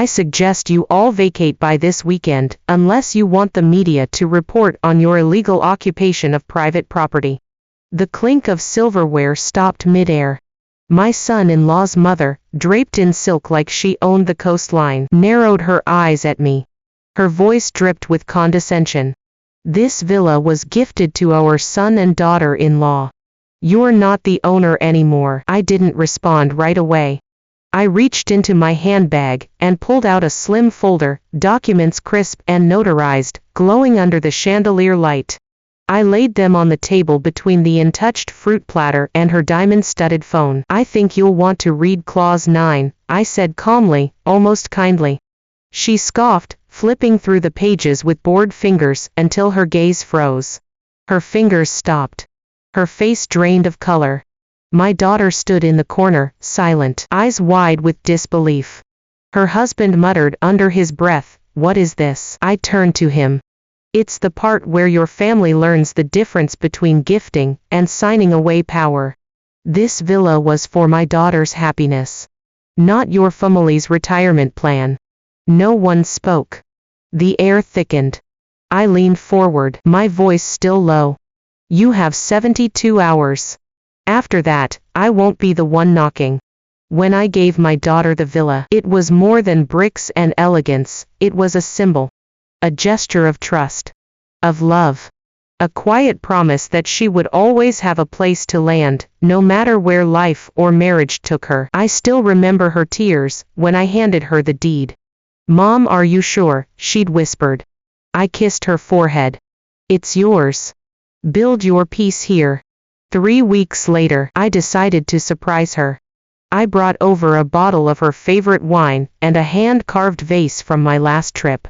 I suggest you all vacate by this weekend, unless you want the media to report on your illegal occupation of private property." The clink of silverware stopped midair. My son-in-law's mother, draped in silk like she owned the coastline, narrowed her eyes at me. Her voice dripped with condescension. "This villa was gifted to our son and daughter-in-law. You're not the owner anymore." I didn't respond right away. I reached into my handbag and pulled out a slim folder, documents crisp and notarized, glowing under the chandelier light. I laid them on the table between the untouched fruit platter and her diamond-studded phone. "I think you'll want to read Clause 9, I said calmly, almost kindly. She scoffed, flipping through the pages with bored fingers until her gaze froze. Her fingers stopped. Her face drained of color. My daughter stood in the corner, silent, eyes wide with disbelief. Her husband muttered under his breath, "What is this?" I turned to him. "It's the part where your family learns the difference between gifting and signing away power. This villa was for my daughter's happiness, not your family's retirement plan." No one spoke. The air thickened. I leaned forward, my voice still low. "You have 72 hours. After that, I won't be the one knocking." When I gave my daughter the villa, it was more than bricks and elegance, it was a symbol. A gesture of trust. Of love. A quiet promise that she would always have a place to land, no matter where life or marriage took her. I still remember her tears when I handed her the deed. "Mom, are you sure?" she'd whispered. I kissed her forehead. "It's yours. Build your peace here." 3 weeks later, I decided to surprise her. I brought over a bottle of her favorite wine and a hand-carved vase from my last trip.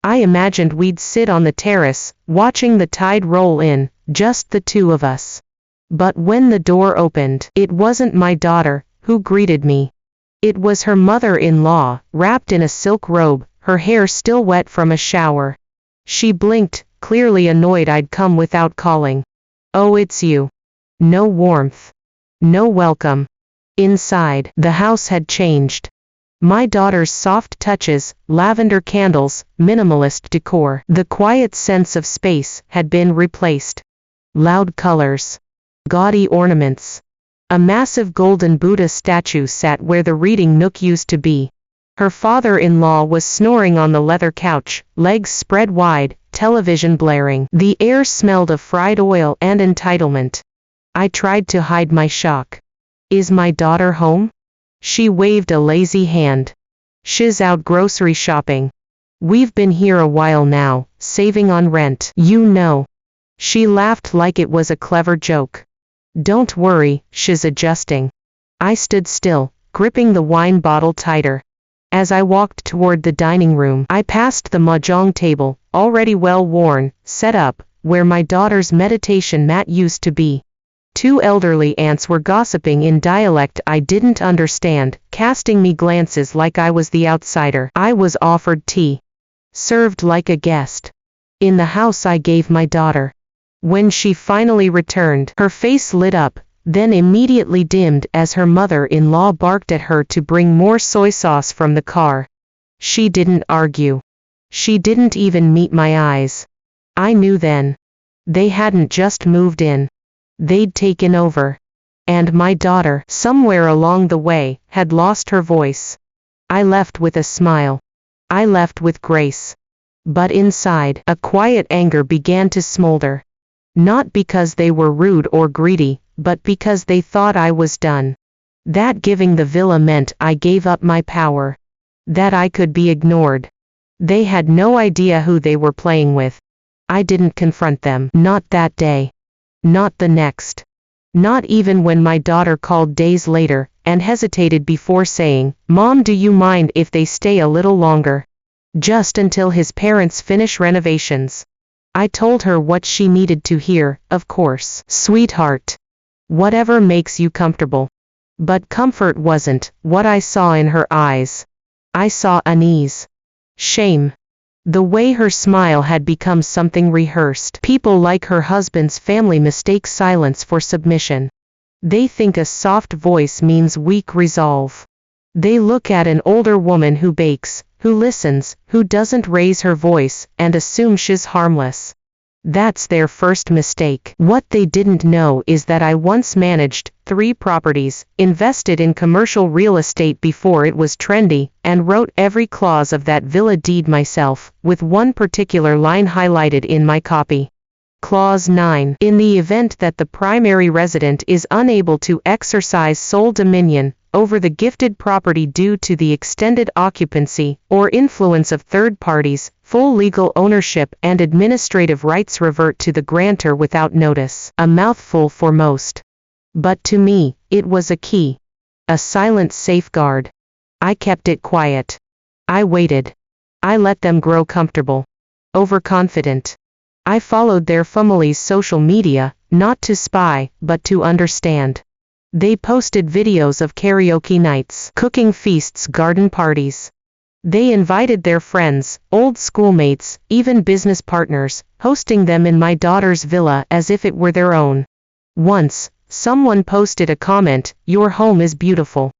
I imagined we'd sit on the terrace, watching the tide roll in, just the two of us. But when the door opened, it wasn't my daughter who greeted me. It was her mother-in-law, wrapped in a silk robe, her hair still wet from a shower. She blinked, clearly annoyed I'd come without calling. "Oh, it's you." No warmth. No welcome. Inside, the house had changed. My daughter's soft touches, lavender candles, minimalist decor. The quiet sense of space had been replaced. Loud colors. Gaudy ornaments. A massive golden Buddha statue sat where the reading nook used to be. Her father-in-law was snoring on the leather couch, legs spread wide, television blaring. The air smelled of fried oil and entitlement. I tried to hide my shock. "Is my daughter home?" She waved a lazy hand. "She's out grocery shopping. We've been here a while now, saving on rent, you know." She laughed like it was a clever joke. "Don't worry, she's adjusting." I stood still, gripping the wine bottle tighter. As I walked toward the dining room, I passed the mahjong table, already well worn, set up, where my daughter's meditation mat used to be. 2 elderly aunts were gossiping in dialect I didn't understand, casting me glances like I was the outsider. I was offered tea. Served like a guest. In the house I gave my daughter. When she finally returned, her face lit up, then immediately dimmed as her mother-in-law barked at her to bring more soy sauce from the car. She didn't argue. She didn't even meet my eyes. I knew then. They hadn't just moved in. They'd taken over. And my daughter, somewhere along the way, had lost her voice. I left with a smile. I left with grace. But inside, a quiet anger began to smolder. Not because they were rude or greedy, but because they thought I was done. That giving the villa meant I gave up my power. That I could be ignored. They had no idea who they were playing with. I didn't confront them, not that day. Not the next. Not even when my daughter called days later, and hesitated before saying, "Mom, do you mind if they stay a little longer? Just until his parents finish renovations." I told her what she needed to hear, of course. "Sweetheart. Whatever makes you comfortable." But comfort wasn't what I saw in her eyes. I saw unease. Shame. The way her smile had become something rehearsed. People like her husband's family mistake silence for submission. They think a soft voice means weak resolve. They look at an older woman who bakes, who listens, who doesn't raise her voice and assume she's harmless. That's their first mistake. What they didn't know is that I once managed 3 properties, invested in commercial real estate before it was trendy, and wrote every clause of that villa deed myself, with one particular line highlighted in my copy. Clause 9. In the event that the primary resident is unable to exercise sole dominion over the gifted property due to the extended occupancy or influence of third parties, full legal ownership and administrative rights revert to the grantor without notice. A mouthful for most. But to me, it was a key. A silent safeguard. I kept it quiet. I waited. I let them grow comfortable. Overconfident. I followed their family's social media, not to spy, but to understand. They posted videos of karaoke nights, cooking feasts, garden parties. They invited their friends, old schoolmates, even business partners, hosting them in my daughter's villa as if it were their own. Once, someone posted a comment, "Your home is beautiful.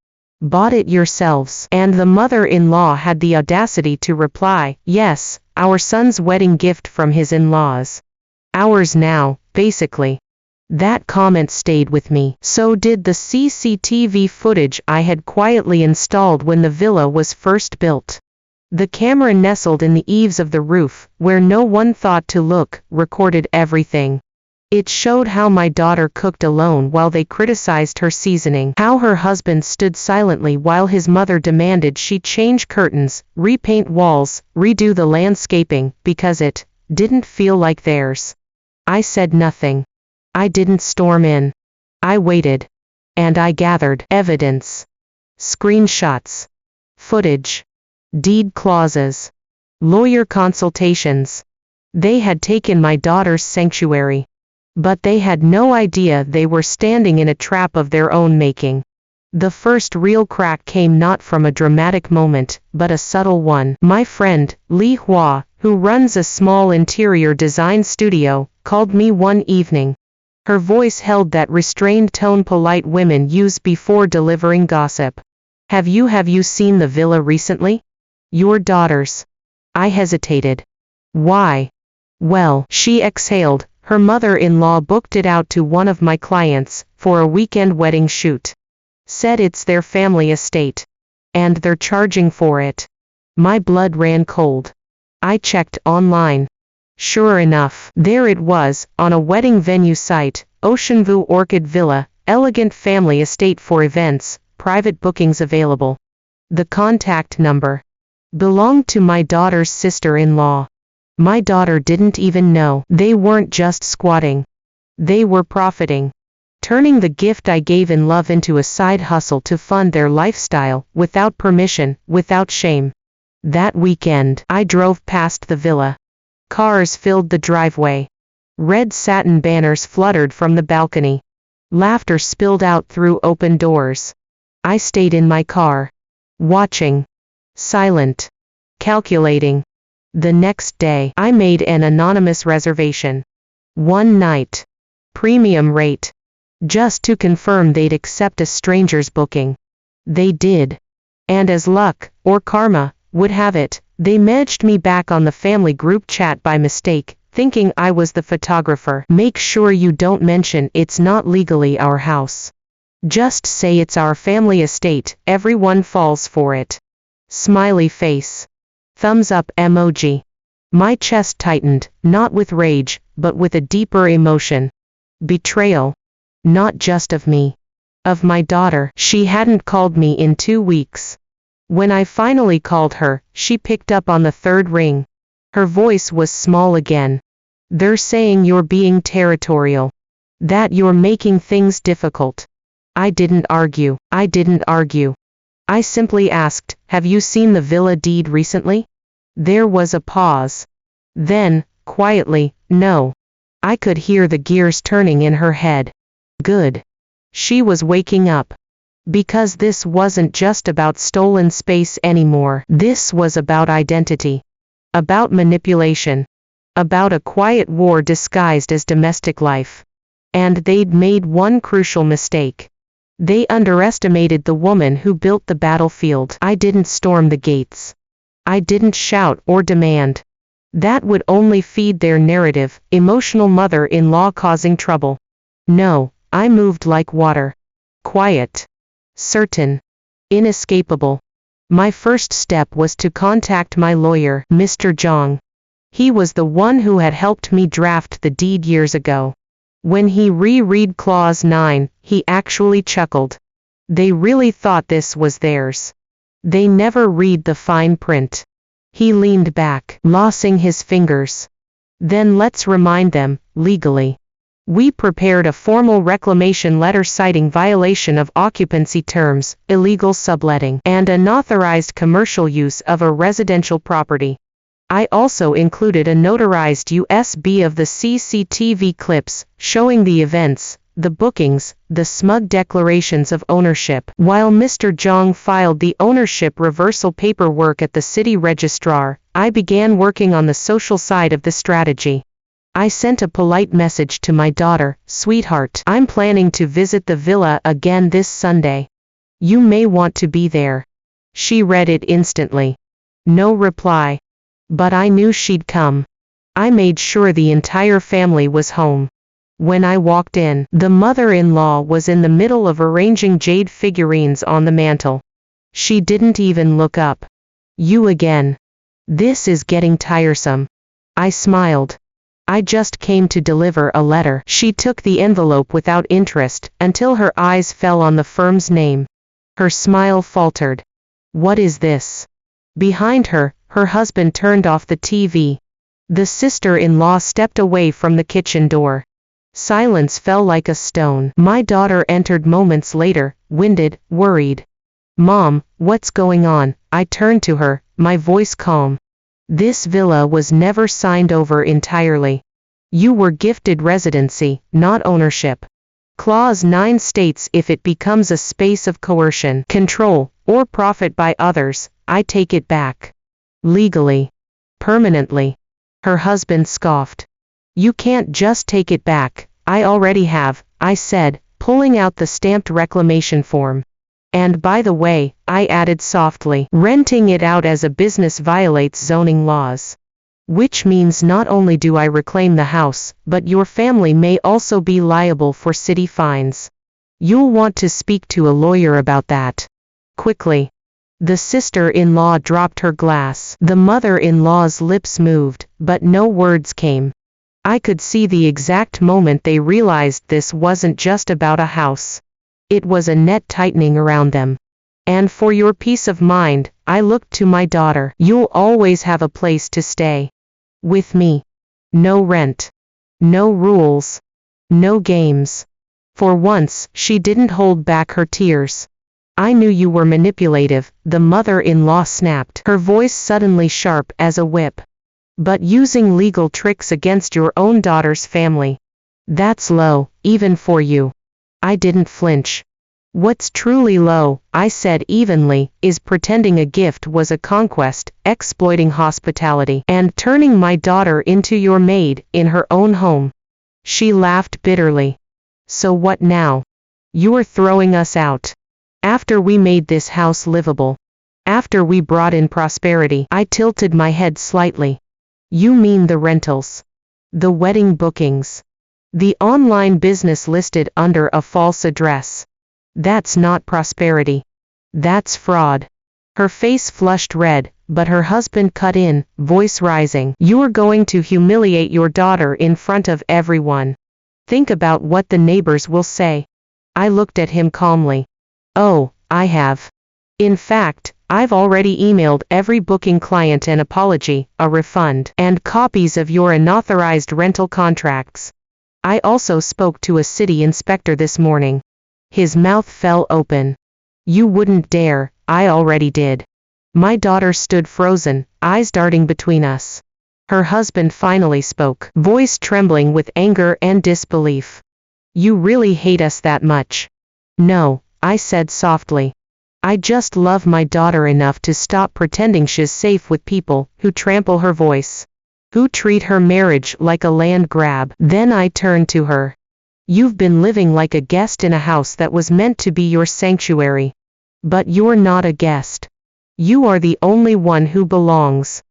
Bought it yourselves?" And the mother-in-law had the audacity to reply, "Yes, our son's wedding gift from his in-laws. Ours now, basically." That comment stayed with me. So did the CCTV footage I had quietly installed when the villa was first built. The camera nestled in the eaves of the roof, where no one thought to look, recorded everything. It showed how my daughter cooked alone while they criticized her seasoning, how her husband stood silently while his mother demanded she change curtains, repaint walls, redo the landscaping, because it didn't feel like theirs. I said nothing. I didn't storm in. I waited. And I gathered evidence. Screenshots. Footage. Deed clauses. Lawyer consultations. They had taken my daughter's sanctuary. But they had no idea they were standing in a trap of their own making. The first real crack came not from a dramatic moment, but a subtle one. My friend, Li Hua, who runs a small interior design studio, called me one evening. Her voice held that restrained tone polite women use before delivering gossip. Have you seen the villa recently? Your daughter's." I hesitated. "Why?" "Well," she exhaled, "her mother-in-law booked it out to one of my clients, for a weekend wedding shoot. Said it's their family estate. And they're charging for it." My blood ran cold. I checked online. Sure enough, there it was, on a wedding venue site, Oceanview Orchid Villa, elegant family estate for events, private bookings available. The contact number belonged to my daughter's sister-in-law. My daughter didn't even know. They weren't just squatting. They were profiting. Turning the gift I gave in love into a side hustle to fund their lifestyle, without permission, without shame. That weekend, I drove past the villa. Cars filled the driveway. Red satin banners fluttered from the balcony. Laughter spilled out through open doors. I stayed in my car. Watching. Silent. Calculating. The next day, I made an anonymous reservation. One night. Premium rate. Just to confirm they'd accept a stranger's booking. They did. And as luck, or karma, would have it, they messaged me back on the family group chat by mistake, thinking I was the photographer. "Make sure you don't mention it's not legally our house. Just say it's our family estate, everyone falls for it." Smiley face. Thumbs up emoji. My chest tightened, not with rage, but with a deeper emotion. Betrayal. Not just of me. Of my daughter. She hadn't called me in 2 weeks. When I finally called her, she picked up on the third ring. Her voice was small again. "They're saying you're being territorial. That you're making things difficult." I didn't argue. I simply asked, "Have you seen the villa deed recently?" There was a pause. Then, quietly, "No." I could hear the gears turning in her head. Good. She was waking up. Because this wasn't just about stolen space anymore. This was about identity. About manipulation. About a quiet war disguised as domestic life. And they'd made one crucial mistake. They underestimated the woman who built the battlefield. I didn't storm the gates. I didn't shout or demand. That would only feed their narrative, emotional mother-in-law causing trouble. No, I moved like water. Quiet. Certain. Inescapable. My first step was to contact my lawyer, Mr. Zhang. He was the one who had helped me draft the deed years ago. When he reread Clause 9, he actually chuckled. They really thought this was theirs. They never read the fine print. He leaned back, lossing his fingers. Then let's remind them, legally. We prepared a formal reclamation letter citing violation of occupancy terms, illegal subletting, and unauthorized commercial use of a residential property. I also included a notarized USB of the CCTV clips, showing the events, the bookings, the smug declarations of ownership. While Mr. Zhang filed the ownership reversal paperwork at the city registrar, I began working on the social side of the strategy. I sent a polite message to my daughter, "Sweetheart, I'm planning to visit the villa again this Sunday. You may want to be there." She read it instantly. No reply. But I knew she'd come. I made sure the entire family was home. When I walked in, the mother-in-law was in the middle of arranging jade figurines on the mantel. She didn't even look up. "You again. This is getting tiresome." I smiled. "I just came to deliver a letter." She took the envelope without interest, until her eyes fell on the firm's name. Her smile faltered. "What is this?" Behind her, her husband turned off the TV. The sister-in-law stepped away from the kitchen door. Silence fell like a stone. My daughter entered moments later, winded, worried. "Mom, what's going on?" I turned to her, my voice calm. "This villa was never signed over entirely. You were gifted residency, not ownership. Clause 9 states if it becomes a space of coercion, control, or profit by others, I take it back. Legally. Permanently." Her husband scoffed. "You can't just take it back. I already have," I said, pulling out the stamped reclamation form. "And by the way," I added softly, "renting it out as a business violates zoning laws. Which means not only do I reclaim the house, but your family may also be liable for city fines. You'll want to speak to a lawyer about that." Quickly. The sister-in-law dropped her glass. The mother-in-law's lips moved, but no words came. I could see the exact moment they realized this wasn't just about a house. It was a net tightening around them. "And for your peace of mind," I looked to my daughter, "you'll always have a place to stay. With me. No rent. No rules. No games." For once, she didn't hold back her tears. "I knew you were manipulative," the mother-in-law snapped, her voice suddenly sharp as a whip. "But using legal tricks against your own daughter's family. That's low, even for you." I didn't flinch. "What's truly low," I said evenly, "is pretending a gift was a conquest, exploiting hospitality, and turning my daughter into your maid, in her own home." She laughed bitterly. "So what now? You're throwing us out. After we made this house livable. After we brought in prosperity." I tilted my head slightly. "You mean the rentals. The wedding bookings. The online business listed under a false address. That's not prosperity. That's fraud." Her face flushed red, but her husband cut in, voice rising. "You're going to humiliate your daughter in front of everyone. Think about what the neighbors will say." I looked at him calmly. "Oh, I have. In fact, I've already emailed every booking client an apology, a refund, and copies of your unauthorized rental contracts. I also spoke to a city inspector this morning." His mouth fell open. "You wouldn't dare." I already did. My daughter stood frozen, eyes darting between us. Her husband finally spoke, voice trembling with anger and disbelief. "You really hate us that much?" "No," I said softly. "I just love my daughter enough to stop pretending she's safe with people who trample her voice, who treat her marriage like a land grab." Then I turned to her. "You've been living like a guest in a house that was meant to be your sanctuary. But you're not a guest. You are the only one who belongs.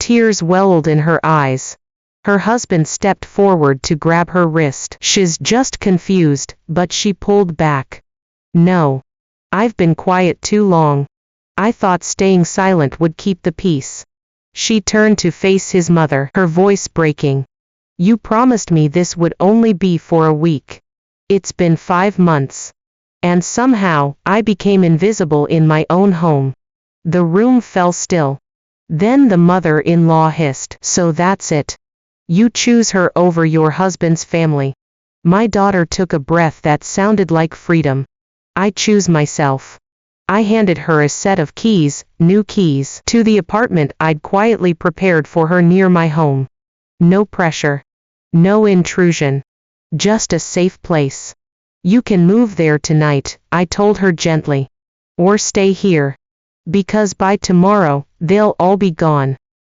Tears welled in her eyes. Her husband stepped forward to grab her wrist. She's just confused, but she pulled back. No. I've been quiet too long. I thought staying silent would keep the peace. She turned to face his mother, her voice breaking. You promised me this would only be for a week. It's been 5 months. And somehow, I became invisible in my own home. The room fell still. Then the mother-in-law hissed, so that's it. You choose her over your husband's family. My daughter took a breath that sounded like freedom. I choose myself. I handed her a set of keys, new keys, to the apartment I'd quietly prepared for her near my home. No pressure. No intrusion. Just a safe place. You can move there tonight, I told her gently. Or stay here. Because by tomorrow, they'll all be gone.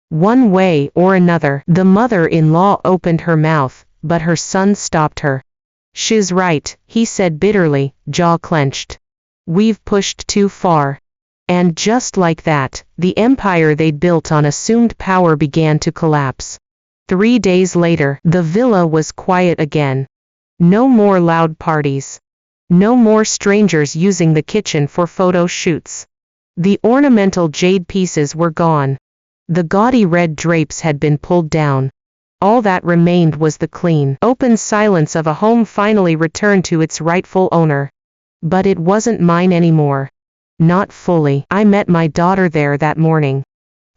One way or another. The mother-in-law opened her mouth, but her son stopped her. She's right, he said bitterly, jaw clenched. We've pushed too far. And just like that, the empire they'd built on assumed power began to collapse. 3 days later, the villa was quiet again. No more loud parties. No more strangers using the kitchen for photo shoots. The ornamental jade pieces were gone. The gaudy red drapes had been pulled down. All that remained was the clean, open silence of a home finally returned to its rightful owner. But it wasn't mine anymore. Not fully. I met my daughter there that morning.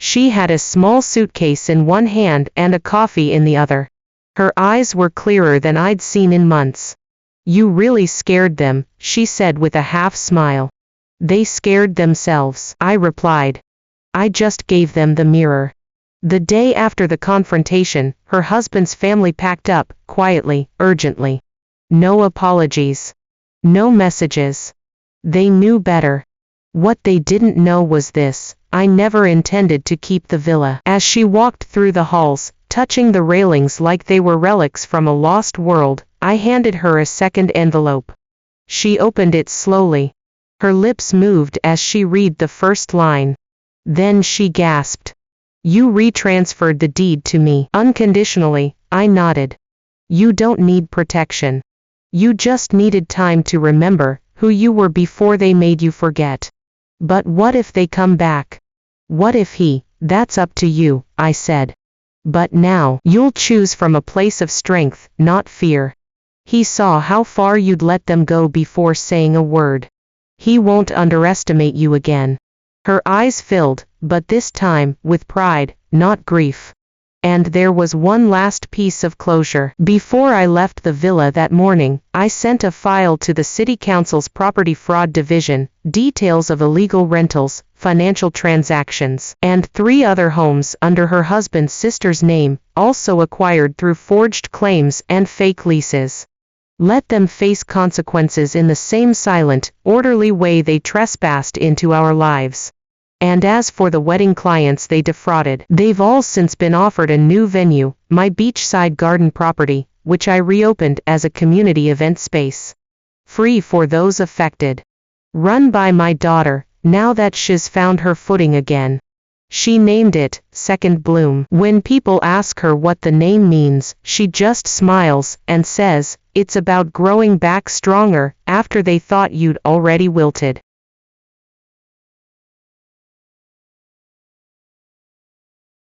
She had a small suitcase in one hand and a coffee in the other. Her eyes were clearer than I'd seen in months. You really scared them, she said with a half smile. They scared themselves, I replied. I just gave them the mirror. The day after the confrontation, her husband's family packed up, quietly, urgently. No apologies. No messages. They knew better. What they didn't know was this: I never intended to keep the villa. As she walked through the halls, touching the railings like they were relics from a lost world, I handed her a second envelope. She opened it slowly. Her lips moved as she read the first line. Then she gasped. You retransferred the deed to me unconditionally, I nodded. You don't need protection. You just needed time to remember who you were before they made you forget. But what if they come back? What if he? That's up to you, I said. But now, you'll choose from a place of strength, not fear. He saw how far you'd let them go before saying a word. He won't underestimate you again. Her eyes filled, but this time, with pride, not grief. And there was one last piece of closure. Before I left the villa that morning, I sent a file to the City Council's Property Fraud Division, details of illegal rentals, financial transactions, and 3 other homes under her husband's sister's name, also acquired through forged claims and fake leases. Let them face consequences in the same silent, orderly way they trespassed into our lives. And as for the wedding clients they defrauded, they've all since been offered a new venue, my beachside garden property, which I reopened as a community event space. Free for those affected. Run by my daughter, now that she's found her footing again. She named it, Second Bloom. When people ask her what the name means, she just smiles and says, it's about growing back stronger after they thought you'd already wilted.